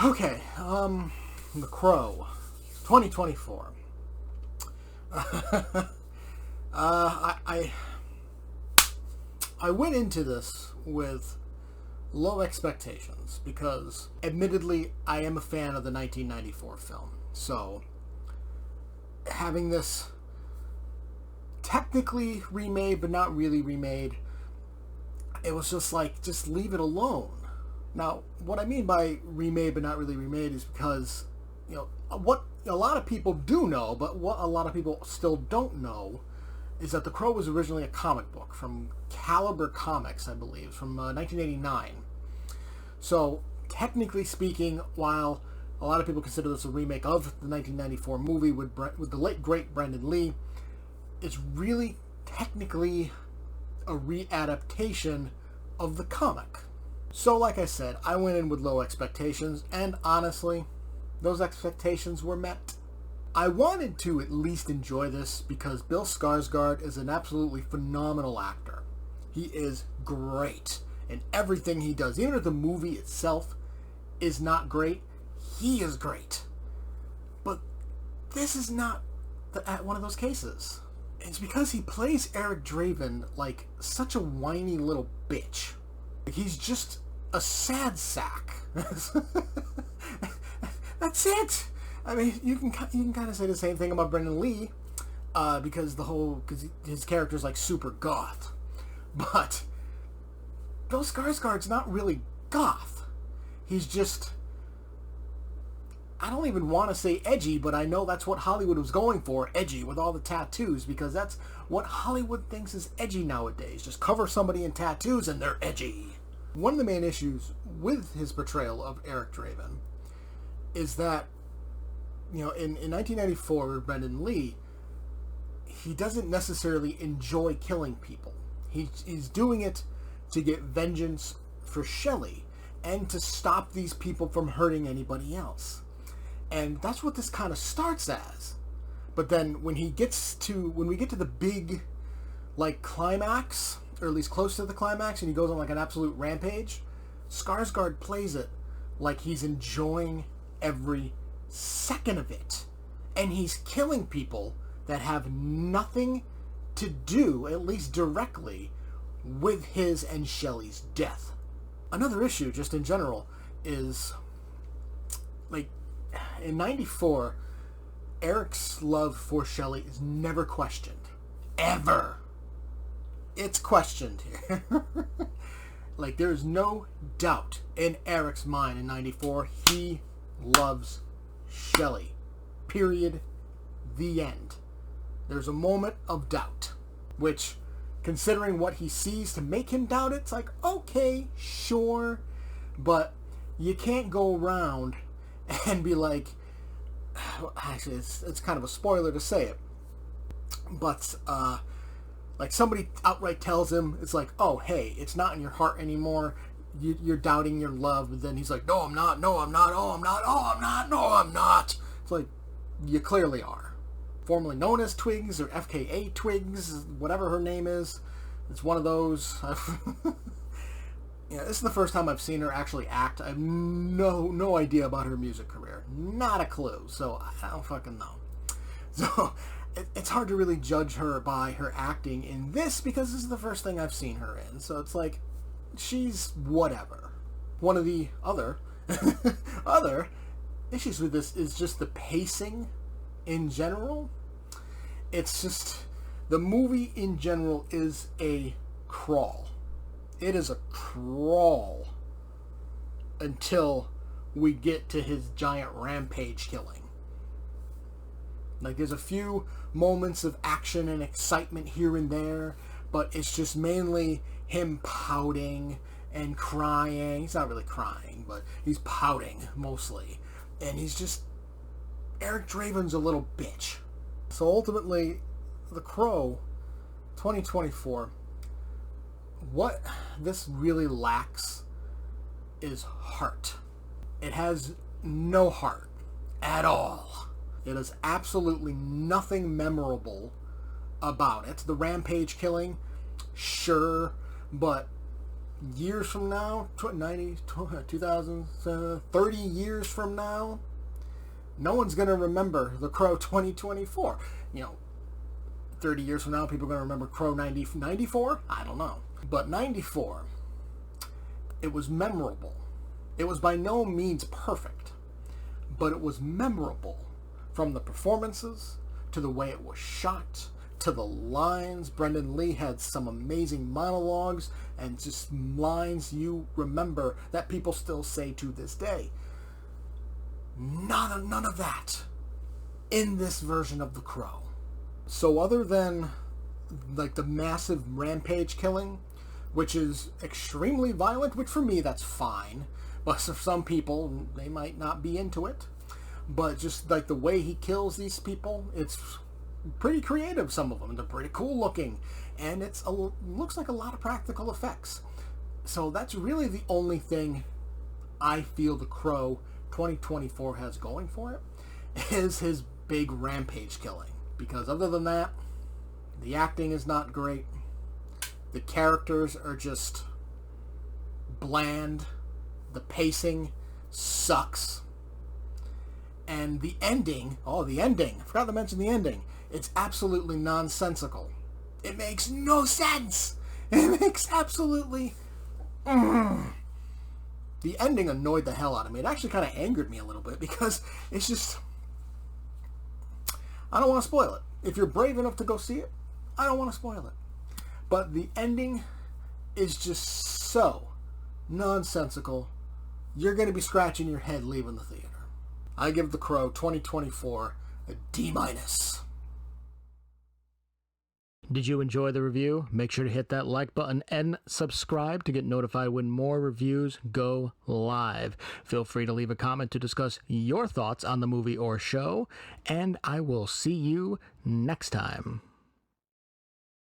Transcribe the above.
Okay, The Crow, 2024. I went into this with low expectations because, admittedly, I am a fan of the 1994 film. So, having this technically remade, but not really remade, it was just like, just leave it alone. Now, what I mean by remade but not really remade is because, what a lot of people do know, but what a lot of people still don't know, is that The Crow was originally a comic book from Caliber Comics, I believe, from 1989. So, technically speaking, while a lot of people consider this a remake of the 1994 movie with the late, great Brendan Lee, it's really technically a readaptation of the comic. So, like I said, I went in with low expectations, and honestly, those expectations were met. I wanted to at least enjoy this because Bill Skarsgård is an absolutely phenomenal actor. He is great in everything he does. Even if the movie itself is not great, he is great. But this is not one of those cases. It's because he plays Eric Draven like such a whiny little bitch. He's just a sad sack. That's it. I mean, you can kind of say the same thing about Brendan Lee, because his character's like super goth. But Bill Skarsgård's not really goth. He's just, I don't even want to say edgy, but I know that's what Hollywood was going for, edgy, with all the tattoos, because that's what Hollywood thinks is edgy nowadays. Just cover somebody in tattoos and they're edgy. One of the main issues with his portrayal of Eric Draven is that, in 1994 with Brendan Lee, he doesn't necessarily enjoy killing people. He's doing it to get vengeance for Shelley and to stop these people from hurting anybody else. And that's what this kind of starts as. But then when we get to the big, like, climax, or at least close to the climax, and he goes on like an absolute rampage, Skarsgård plays it like he's enjoying every second of it. And he's killing people that have nothing to do, at least directly, with his and Shelley's death. Another issue, just in general, is, like, in 94, Eric's love for Shelley is never questioned. Ever. It's questioned here. Like, there's no doubt in Eric's mind in 94, he loves Shelley. Period. The end. There's a moment of doubt, which, considering what he sees to make him doubt it, it's like, okay, sure, but you can't go around and be like, actually, it's kind of a spoiler to say it, but, like, somebody outright tells him, it's like, oh, hey, it's not in your heart anymore, you're doubting your love, but then he's like, no, I'm not, oh, I'm not, no, I'm not. It's like, you clearly are. Formerly known as Twigs, or FKA Twigs, whatever her name is, it's one of those. This is the first time I've seen her actually act. I have no idea about her music career. Not a clue, so I don't fucking know. So, it's hard to really judge her by her acting in this, because this is the first thing I've seen her in. So it's like, she's whatever. One of the other issues with this is just the pacing in general. It's just, the movie in general is a crawl. It is a crawl until we get to his giant rampage killing. Like, there's a few moments of action and excitement here and there, but it's just mainly him pouting and crying. He's not really crying, but he's pouting mostly. And he's just, Eric Draven's a little bitch. So ultimately, The Crow, 2024, what this really lacks is heart. It has no heart at all. It is absolutely nothing memorable about it. The rampage killing, sure, but years from now, 30 years from now, no one's going to remember The Crow 2024. 30 years from now, people are going to remember Crow 94? I don't know. But 94, it was memorable. It was by no means perfect, but it was memorable from the performances to the way it was shot to the lines. Brendan Lee had some amazing monologues and just lines you remember that people still say to this day. None of that in this version of The Crow. So other than like the massive rampage killing, which is extremely violent, which for me that's fine, but for some people they might not be into it. But just like the way he kills these people, it's pretty creative. Some of them, they're pretty cool looking, and looks like a lot of practical effects. So that's really the only thing I feel The Crow 2024 has going for it, is his big rampage killing. Because other than that, the acting is not great. The characters are just bland. The pacing sucks. And the ending, I forgot to mention the ending. It's absolutely nonsensical. It makes no sense. It makes absolutely... The ending annoyed the hell out of me. It actually kind of angered me a little bit because it's just... I don't want to spoil it. If you're brave enough to go see it, I don't want to spoil it. But the ending is just so nonsensical. You're going to be scratching your head leaving the theater. I give The Crow 2024 a D-. Did you enjoy the review? Make sure to hit that like button and subscribe to get notified when more reviews go live. Feel free to leave a comment to discuss your thoughts on the movie or show, and I will see you next time.